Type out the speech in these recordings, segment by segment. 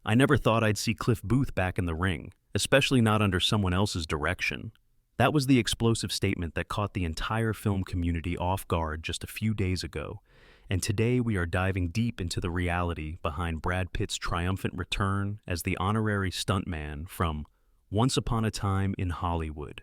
I never thought I'd see Cliff Booth back in the ring, especially not under someone else's direction." That was the explosive statement that caught the entire film community off guard just a few days ago, and today we are diving deep into the reality behind Brad Pitt's triumphant return as the honorary stuntman from Once Upon a Time in Hollywood.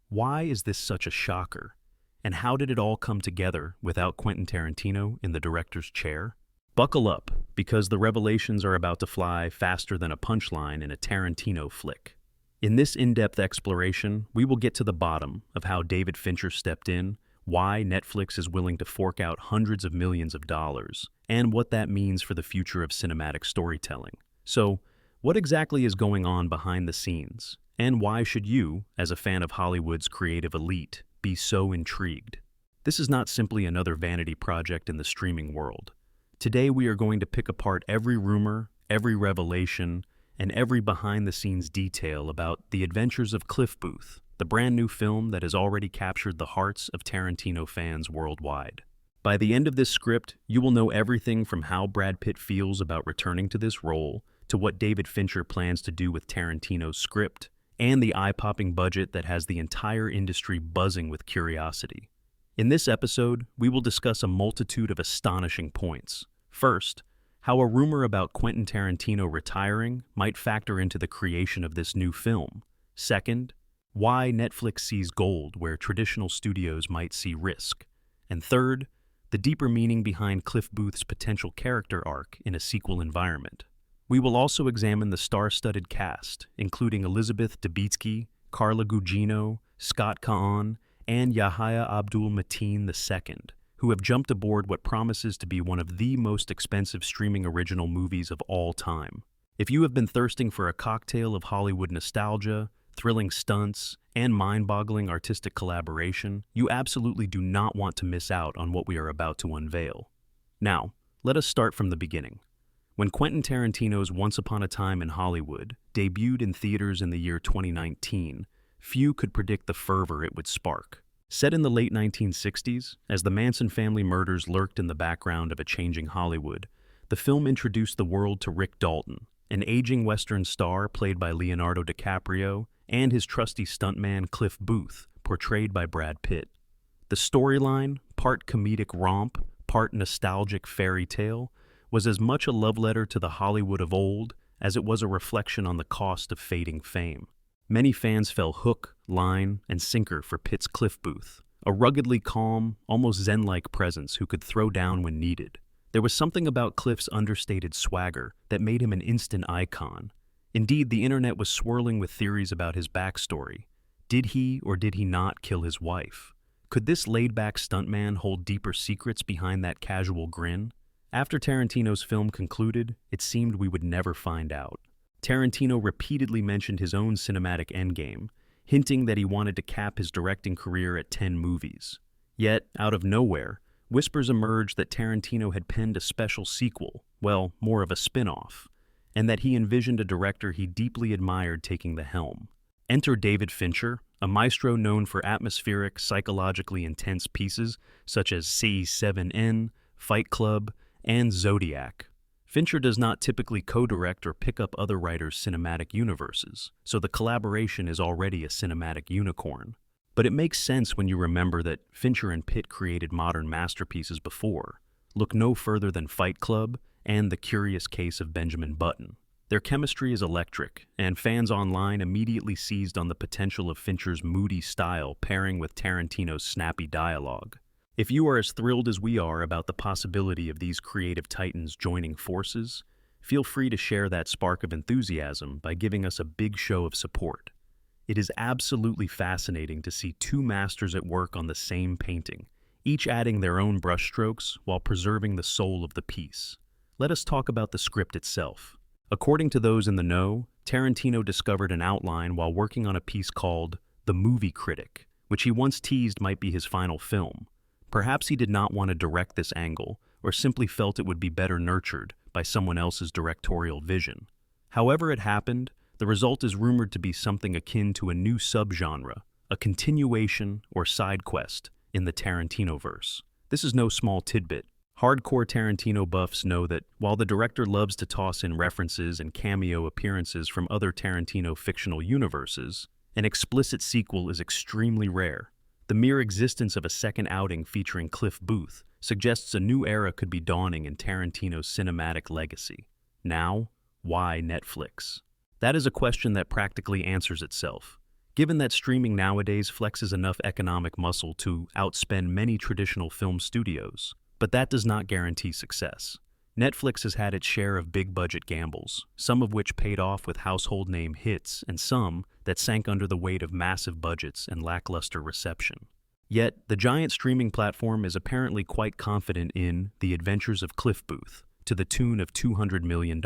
Why is this such a shocker? And how did it all come together without Quentin Tarantino in the director's chair? Buckle up, because the revelations are about to fly faster than a punchline in a Tarantino flick. In this in-depth exploration, we will get to the bottom of how David Fincher stepped in, why Netflix is willing to fork out hundreds of millions of dollars, and what that means for the future of cinematic storytelling. So, what exactly is going on behind the scenes? And why should you, as a fan of Hollywood's creative elite, be so intrigued? This is not simply another vanity project in the streaming world. Today we are going to pick apart every rumor, every revelation, and every behind-the-scenes detail about the adventures of Cliff Booth, the brand new film that has already captured the hearts of Tarantino fans worldwide. By the end of this script, you will know everything from how Brad Pitt feels about returning to this role, to what David Fincher plans to do with Tarantino's script, and the eye-popping budget that has the entire industry buzzing with curiosity. In this episode, we will discuss a multitude of astonishing points. First, how a rumor about Quentin Tarantino retiring might factor into the creation of this new film. Second, why Netflix sees gold where traditional studios might see risk. And third, the deeper meaning behind Cliff Booth's potential character arc in a sequel environment. We will also examine the star-studded cast, including Elizabeth Debicki, Carla Gugino, Scott Kahn, and Yahya Abdul-Mateen II, who have jumped aboard what promises to be one of the most expensive streaming original movies of all time. If you have been thirsting for a cocktail of Hollywood nostalgia, thrilling stunts, and mind-boggling artistic collaboration, you absolutely do not want to miss out on what we are about to unveil. Now, let us start from the beginning. When Quentin Tarantino's Once Upon a Time in Hollywood debuted in theaters in the year 2019, few could predict the fervor it would spark. Set in the late 1960s, as the Manson family murders lurked in the background of a changing Hollywood, the film introduced the world to Rick Dalton, an aging Western star played by Leonardo DiCaprio, and his trusty stuntman Cliff Booth, portrayed by Brad Pitt. The storyline, part comedic romp, part nostalgic fairy tale, was as much a love letter to the Hollywood of old as it was a reflection on the cost of fading fame. Many fans fell hook, line, and sinker for Pitt's Cliff Booth, a ruggedly calm, almost zen-like presence who could throw down when needed. There was something about Cliff's understated swagger that made him an instant icon. Indeed, the internet was swirling with theories about his backstory. Did he or did he not kill his wife? Could this laid-back stuntman hold deeper secrets behind that casual grin? After Tarantino's film concluded, it seemed we would never find out. Tarantino repeatedly mentioned his own cinematic endgame, hinting that he wanted to cap his directing career at 10 movies. Yet, out of nowhere, whispers emerged that Tarantino had penned a special sequel, well, more of a spin-off, and that he envisioned a director he deeply admired taking the helm. Enter David Fincher, a maestro known for atmospheric, psychologically intense pieces such as C7N, Fight Club, and Zodiac. Fincher does not typically co-direct or pick up other writers' cinematic universes, so the collaboration is already a cinematic unicorn. But it makes sense when you remember that Fincher and Pitt created modern masterpieces before. Look no further than Fight Club and The Curious Case of Benjamin Button. Their chemistry is electric, and fans online immediately seized on the potential of Fincher's moody style pairing with Tarantino's snappy dialogue. If you are as thrilled as we are about the possibility of these creative titans joining forces, feel free to share that spark of enthusiasm by giving us a big show of support. It is absolutely fascinating to see two masters at work on the same painting, each adding their own brushstrokes while preserving the soul of the piece. Let us talk about the script itself. According to those in the know, Tarantino discovered an outline while working on a piece called The Movie Critic, which he once teased might be his final film. Perhaps he did not want to direct this angle, or simply felt it would be better nurtured by someone else's directorial vision. However it happened, the result is rumored to be something akin to a new subgenre, a continuation or side quest in the Tarantinoverse. This is no small tidbit. Hardcore Tarantino buffs know that while the director loves to toss in references and cameo appearances from other Tarantino fictional universes, an explicit sequel is extremely rare. The mere existence of a second outing featuring Cliff Booth suggests a new era could be dawning in Tarantino's cinematic legacy. Now, why Netflix? That is a question that practically answers itself. Given that streaming nowadays flexes enough economic muscle to outspend many traditional film studios, but that does not guarantee success. Netflix has had its share of big-budget gambles, some of which paid off with household name hits and some that sank under the weight of massive budgets and lackluster reception. Yet, the giant streaming platform is apparently quite confident in The Adventures of Cliff Booth, to the tune of $200 million.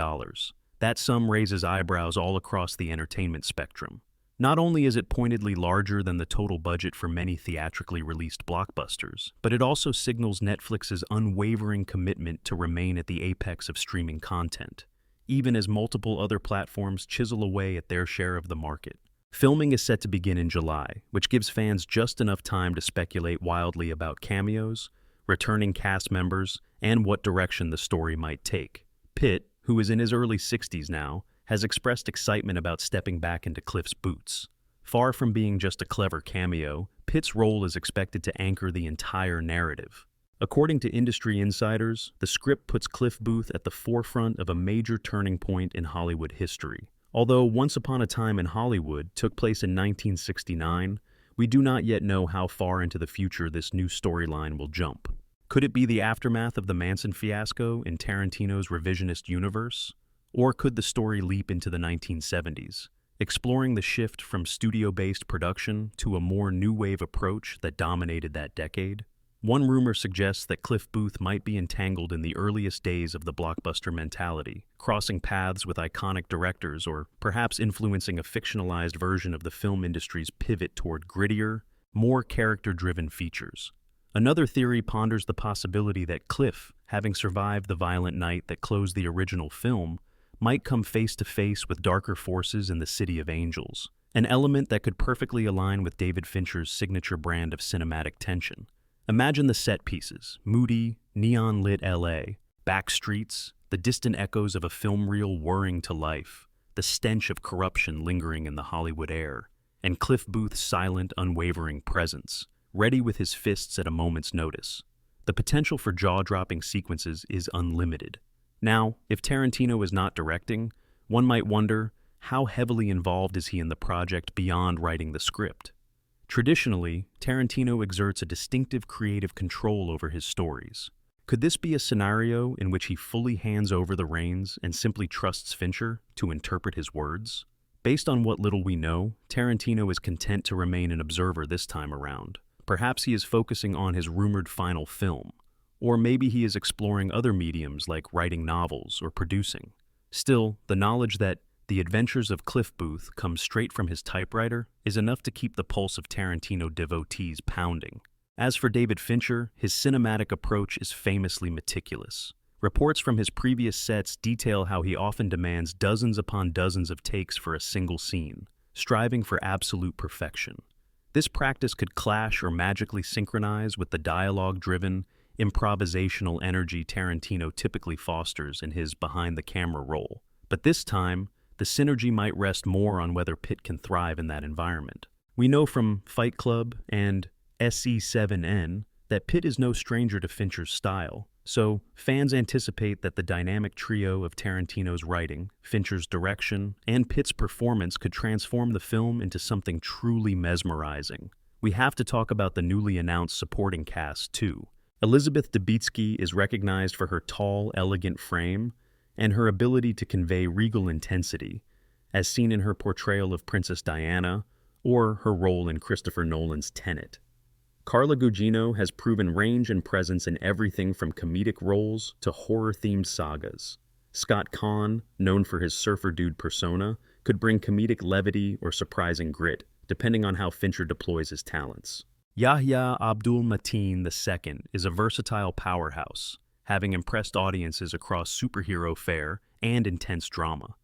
That sum raises eyebrows all across the entertainment spectrum. Not only is it pointedly larger than the total budget for many theatrically released blockbusters, but it also signals Netflix's unwavering commitment to remain at the apex of streaming content, even as multiple other platforms chisel away at their share of the market. Filming is set to begin in July, which gives fans just enough time to speculate wildly about cameos, returning cast members, and what direction the story might take. Pitt, who is in his early 60s now, has expressed excitement about stepping back into Cliff's boots. Far from being just a clever cameo, Pitt's role is expected to anchor the entire narrative. According to industry insiders, the script puts Cliff Booth at the forefront of a major turning point in Hollywood history. Although Once Upon a Time in Hollywood took place in 1969, we do not yet know how far into the future this new storyline will jump. Could it be the aftermath of the Manson fiasco in Tarantino's revisionist universe? Or could the story leap into the 1970s, exploring the shift from studio-based production to a more new wave approach that dominated that decade? One rumor suggests that Cliff Booth might be entangled in the earliest days of the blockbuster mentality, crossing paths with iconic directors or perhaps influencing a fictionalized version of the film industry's pivot toward grittier, more character-driven features. Another theory ponders the possibility that Cliff, having survived the violent night that closed the original film, might come face-to-face with darker forces in the City of Angels, an element that could perfectly align with David Fincher's signature brand of cinematic tension. Imagine the set pieces: moody, neon-lit LA, back streets, the distant echoes of a film reel whirring to life, the stench of corruption lingering in the Hollywood air, and Cliff Booth's silent, unwavering presence, ready with his fists at a moment's notice. The potential for jaw-dropping sequences is unlimited. Now, if Tarantino is not directing, one might wonder, how heavily involved is he in the project beyond writing the script? Traditionally, Tarantino exerts a distinctive creative control over his stories. Could this be a scenario in which he fully hands over the reins and simply trusts Fincher to interpret his words? Based on what little we know, Tarantino is content to remain an observer this time around. Perhaps he is focusing on his rumored final film. Or maybe he is exploring other mediums like writing novels or producing. Still, the knowledge that The Adventures of Cliff Booth comes straight from his typewriter is enough to keep the pulse of Tarantino devotees pounding. As for David Fincher, his cinematic approach is famously meticulous. Reports from his previous sets detail how he often demands dozens upon dozens of takes for a single scene, striving for absolute perfection. This practice could clash or magically synchronize with the dialogue-driven, improvisational energy Tarantino typically fosters in his behind-the-camera role. But this time, the synergy might rest more on whether Pitt can thrive in that environment. We know from Fight Club and SE7N that Pitt is no stranger to Fincher's style, so fans anticipate that the dynamic trio of Tarantino's writing, Fincher's direction, and Pitt's performance could transform the film into something truly mesmerizing. We have to talk about the newly announced supporting cast, too. Elizabeth Debicki is recognized for her tall, elegant frame and her ability to convey regal intensity, as seen in her portrayal of Princess Diana or her role in Christopher Nolan's Tenet. Carla Gugino has proven range and presence in everything from comedic roles to horror-themed sagas. Scott Conn, known for his surfer dude persona, could bring comedic levity or surprising grit, depending on how Fincher deploys his talents. Yahya Abdul-Mateen II is a versatile powerhouse, having impressed audiences across superhero fare and intense drama.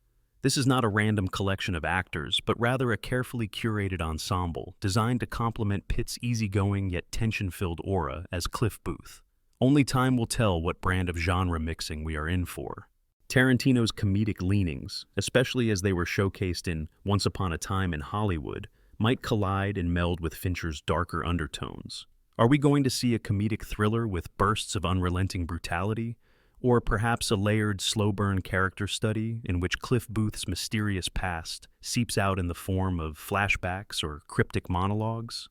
This is not a random collection of actors, but rather a carefully curated ensemble designed to complement Pitt's easygoing yet tension-filled aura as Cliff Booth. Only time will tell what brand of genre mixing we are in for. Tarantino's comedic leanings, especially as they were showcased in Once Upon a Time in Hollywood, might collide and meld with Fincher's darker undertones. Are we going to see a comedic thriller with bursts of unrelenting brutality? Or perhaps a layered, slow-burn character study in which Cliff Booth's mysterious past seeps out in the form of flashbacks or cryptic monologues?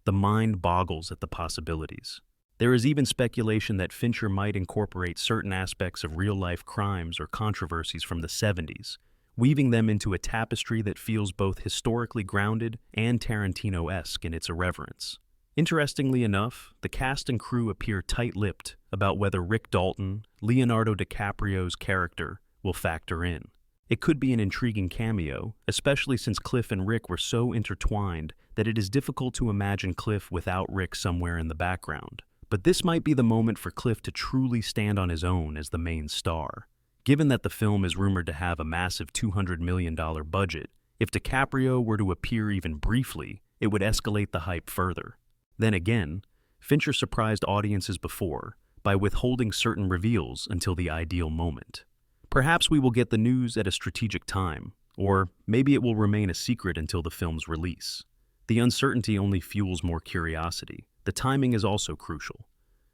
The mind boggles at the possibilities. There is even speculation that Fincher might incorporate certain aspects of real-life crimes or controversies from the 70s, weaving them into a tapestry that feels both historically grounded and Tarantino-esque in its irreverence. Interestingly enough, the cast and crew appear tight-lipped about whether Rick Dalton, Leonardo DiCaprio's character, will factor in. It could be an intriguing cameo, especially since Cliff and Rick were so intertwined that it is difficult to imagine Cliff without Rick somewhere in the background. But this might be the moment for Cliff to truly stand on his own as the main star. Given that the film is rumored to have a massive $200 million budget, if DiCaprio were to appear even briefly, it would escalate the hype further. Then again, Fincher surprised audiences before by withholding certain reveals until the ideal moment. Perhaps we will get the news at a strategic time, or maybe it will remain a secret until the film's release. The uncertainty only fuels more curiosity. The timing is also crucial.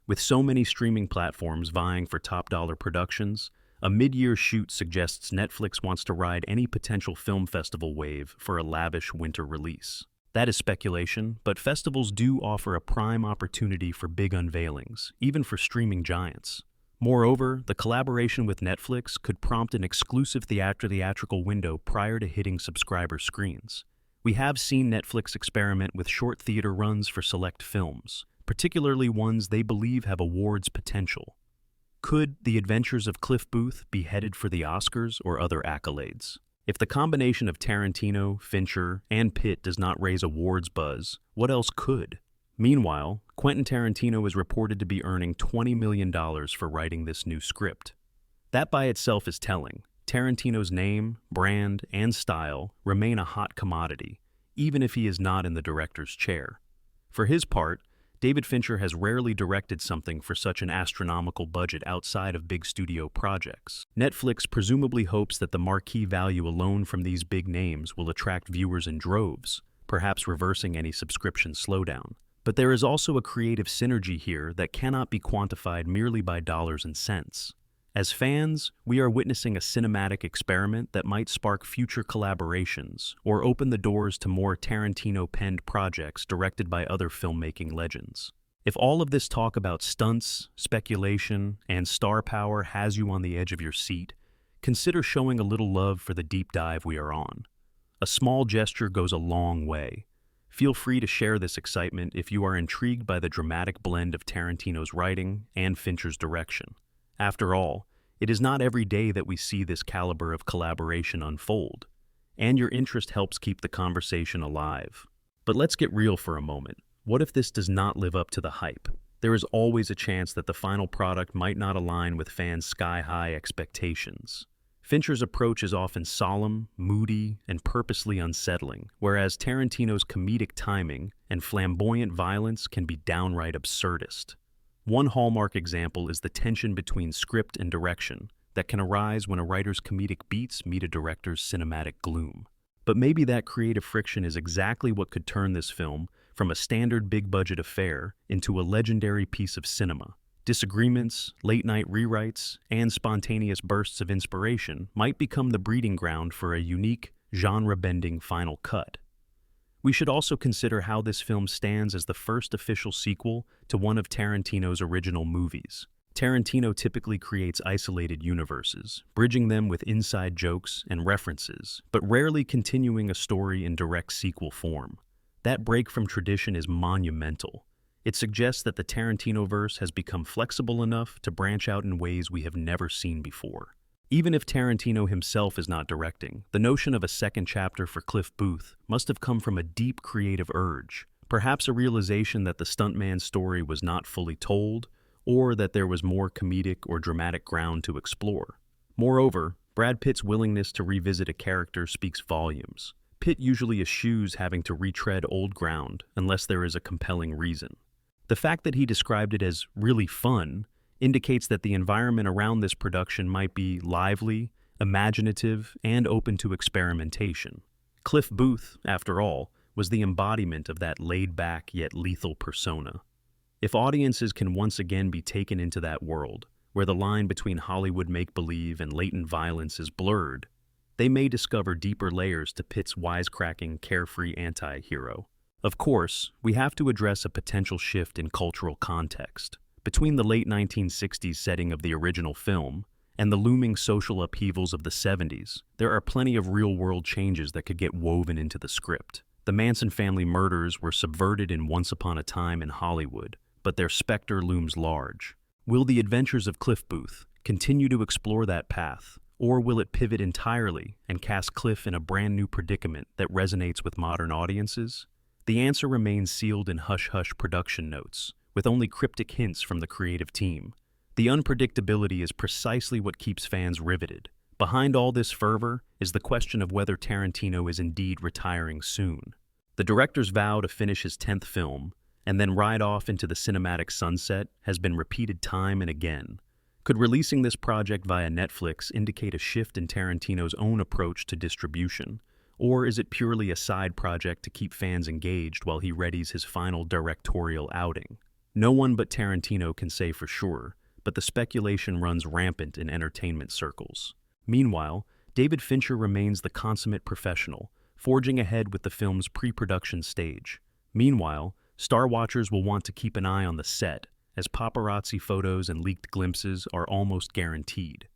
With so many streaming platforms vying for top-dollar productions, a mid-year shoot suggests Netflix wants to ride any potential film festival wave for a lavish winter release. That is speculation, but festivals do offer a prime opportunity for big unveilings, even for streaming giants. Moreover, the collaboration with Netflix could prompt an exclusive theatrical window prior to hitting subscriber screens. We have seen Netflix experiment with short theater runs for select films, particularly ones they believe have awards potential. Could The Adventures of Cliff Booth be headed for the Oscars or other accolades? If the combination of Tarantino, Fincher, and Pitt does not raise awards buzz, what else could? Meanwhile, Quentin Tarantino is reported to be earning $20 million for writing this new script. That by itself is telling. Tarantino's name, brand, and style remain a hot commodity, even if he is not in the director's chair. For his part, David Fincher has rarely directed something for such an astronomical budget outside of big studio projects. Netflix presumably hopes that the marquee value alone from these big names will attract viewers in droves, perhaps reversing any subscription slowdown. But there is also a creative synergy here that cannot be quantified merely by dollars and cents. As fans, we are witnessing a cinematic experiment that might spark future collaborations or open the doors to more Tarantino-penned projects directed by other filmmaking legends. If all of this talk about stunts, speculation, and star power has you on the edge of your seat, consider showing a little love for the deep dive we are on. A small gesture goes a long way. Feel free to share this excitement if you are intrigued by the dramatic blend of Tarantino's writing and Fincher's direction. After all, it is not every day that we see this caliber of collaboration unfold, and your interest helps keep the conversation alive. But let's get real for a moment. What if this does not live up to the hype? There is always a chance that the final product might not align with fans' sky-high expectations. Fincher's approach is often solemn, moody, and purposely unsettling, whereas Tarantino's comedic timing and flamboyant violence can be downright absurdist. One hallmark example is the tension between script and direction that can arise when a writer's comedic beats meet a director's cinematic gloom. But maybe that creative friction is exactly what could turn this film from a standard big-budget affair into a legendary piece of cinema. Disagreements, late-night rewrites, and spontaneous bursts of inspiration might become the breeding ground for a unique, genre-bending final cut. We should also consider how this film stands as the first official sequel to one of Tarantino's original movies. Tarantino typically creates isolated universes, bridging them with inside jokes and references, but rarely continuing a story in direct sequel form. That break from tradition is monumental. It suggests that the Tarantinoverse has become flexible enough to branch out in ways we have never seen before. Even if Tarantino himself is not directing, the notion of a second chapter for Cliff Booth must have come from a deep creative urge, perhaps a realization that the stuntman's story was not fully told, or that there was more comedic or dramatic ground to explore. Moreover, Brad Pitt's willingness to revisit a character speaks volumes. Pitt usually eschews having to retread old ground unless there is a compelling reason. The fact that he described it as really fun indicates that the environment around this production might be lively, imaginative, and open to experimentation. Cliff Booth, after all, was the embodiment of that laid-back yet lethal persona. If audiences can once again be taken into that world, where the line between Hollywood make-believe and latent violence is blurred, they may discover deeper layers to Pitt's wisecracking, carefree anti-hero. Of course, we have to address a potential shift in cultural context. Between the late 1960s setting of the original film and the looming social upheavals of the 70s, there are plenty of real-world changes that could get woven into the script. The Manson family murders were subverted in Once Upon a Time in Hollywood, but their specter looms large. Will the adventures of Cliff Booth continue to explore that path, or will it pivot entirely and cast Cliff in a brand new predicament that resonates with modern audiences? The answer remains sealed in hush-hush production notes, with only cryptic hints from the creative team. The unpredictability is precisely what keeps fans riveted. Behind all this fervor is the question of whether Tarantino is indeed retiring soon. The director's vow to finish his 10th film and then ride off into the cinematic sunset has been repeated time and again. Could releasing this project via Netflix indicate a shift in Tarantino's own approach to distribution, or is it purely a side project to keep fans engaged while he readies his final directorial outing? No one but Tarantino can say for sure, but the speculation runs rampant in entertainment circles. Meanwhile, David Fincher remains the consummate professional, forging ahead with the film's pre-production stage. Meanwhile, Star Watchers will want to keep an eye on the set, as paparazzi photos and leaked glimpses are almost guaranteed.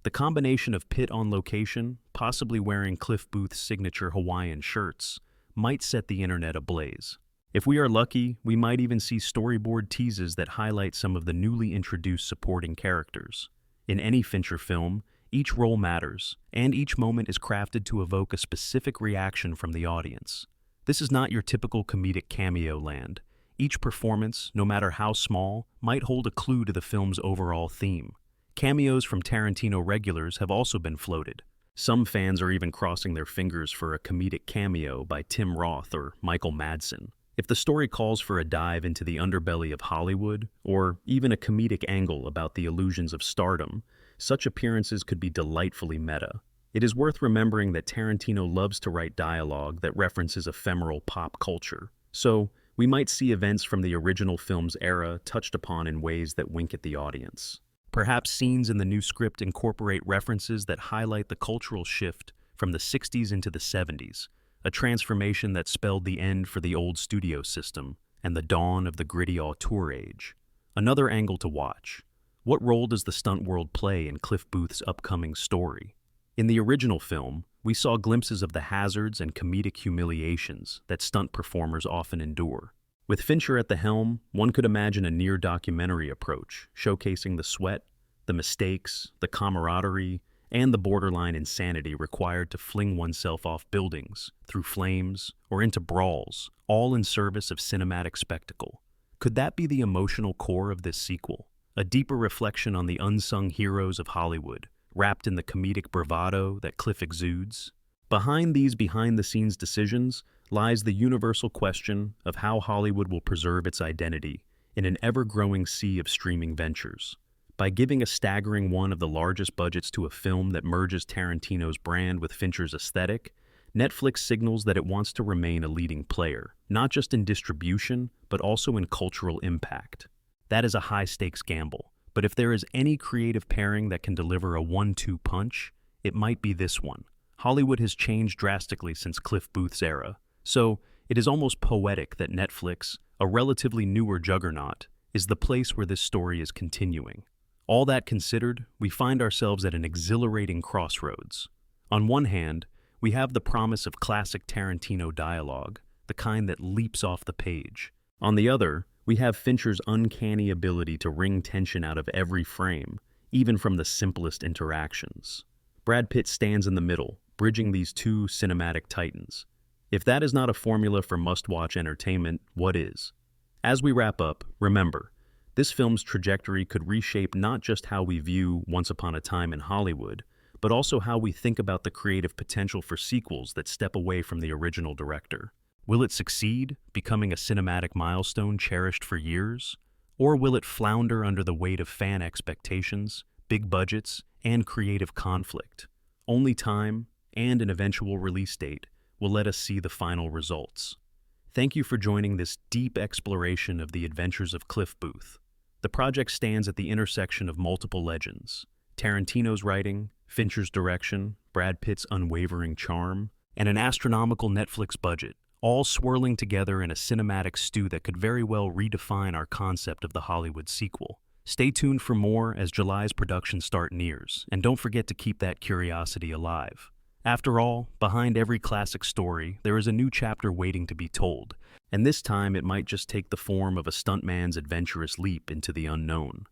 The combination of Pitt on location, possibly wearing Cliff Booth's signature Hawaiian shirts, might set the internet ablaze. If we are lucky, we might even see storyboard teases that highlight some of the newly introduced supporting characters. In any Fincher film, each role matters, and each moment is crafted to evoke a specific reaction from the audience. This is not your typical comedic cameo land. Each performance, no matter how small, might hold a clue to the film's overall theme. Cameos from Tarantino regulars have also been floated. Some fans are even crossing their fingers for a comedic cameo by Tim Roth or Michael Madsen. If the story calls for a dive into the underbelly of Hollywood, or even a comedic angle about the illusions of stardom, such appearances could be delightfully meta. It is worth remembering that Tarantino loves to write dialogue that references ephemeral pop culture, so we might see events from the original film's era touched upon in ways that wink at the audience. Perhaps scenes in the new script incorporate references that highlight the cultural shift from the 60s into the 70s, a transformation that spelled the end for the old studio system and the dawn of the gritty auteur age. Another angle to watch. What role does the stunt world play in Cliff Booth's upcoming story? In the original film, we saw glimpses of the hazards and comedic humiliations that stunt performers often endure. With Fincher at the helm, one could imagine a near-documentary approach, showcasing the sweat, the mistakes, the camaraderie, and the borderline insanity required to fling oneself off buildings, through flames, or into brawls, all in service of cinematic spectacle. Could that be the emotional core of this sequel? A deeper reflection on the unsung heroes of Hollywood, wrapped in the comedic bravado that Cliff exudes? Behind these behind-the-scenes decisions lies the universal question of how Hollywood will preserve its identity in an ever-growing sea of streaming ventures. By giving a staggering one of the largest budgets to a film that merges Tarantino's brand with Fincher's aesthetic, Netflix signals that it wants to remain a leading player, not just in distribution, but also in cultural impact. That is a high-stakes gamble, but if there is any creative pairing that can deliver a 1-2 punch, it might be this one. Hollywood has changed drastically since Cliff Booth's era, so it is almost poetic that Netflix, a relatively newer juggernaut, is the place where this story is continuing. All that considered, we find ourselves at an exhilarating crossroads. On one hand, we have the promise of classic Tarantino dialogue, the kind that leaps off the page. On the other, we have Fincher's uncanny ability to wring tension out of every frame, even from the simplest interactions. Brad Pitt stands in the middle, bridging these two cinematic titans. If that is not a formula for must-watch entertainment, what is? As we wrap up, remember, this film's trajectory could reshape not just how we view Once Upon a Time in Hollywood, but also how we think about the creative potential for sequels that step away from the original director. Will it succeed, becoming a cinematic milestone cherished for years? Or will it flounder under the weight of fan expectations, big budgets, and creative conflict? Only time, and an eventual release date, will let us see the final results. Thank you for joining this deep exploration of the adventures of Cliff Booth. The project stands at the intersection of multiple legends: Tarantino's writing, Fincher's direction, Brad Pitt's unwavering charm, and an astronomical Netflix budget, all swirling together in a cinematic stew that could very well redefine our concept of the Hollywood sequel. Stay tuned for more as July's production start nears, and don't forget to keep that curiosity alive. After all, behind every classic story, there is a new chapter waiting to be told, and this time it might just take the form of a stuntman's adventurous leap into the unknown.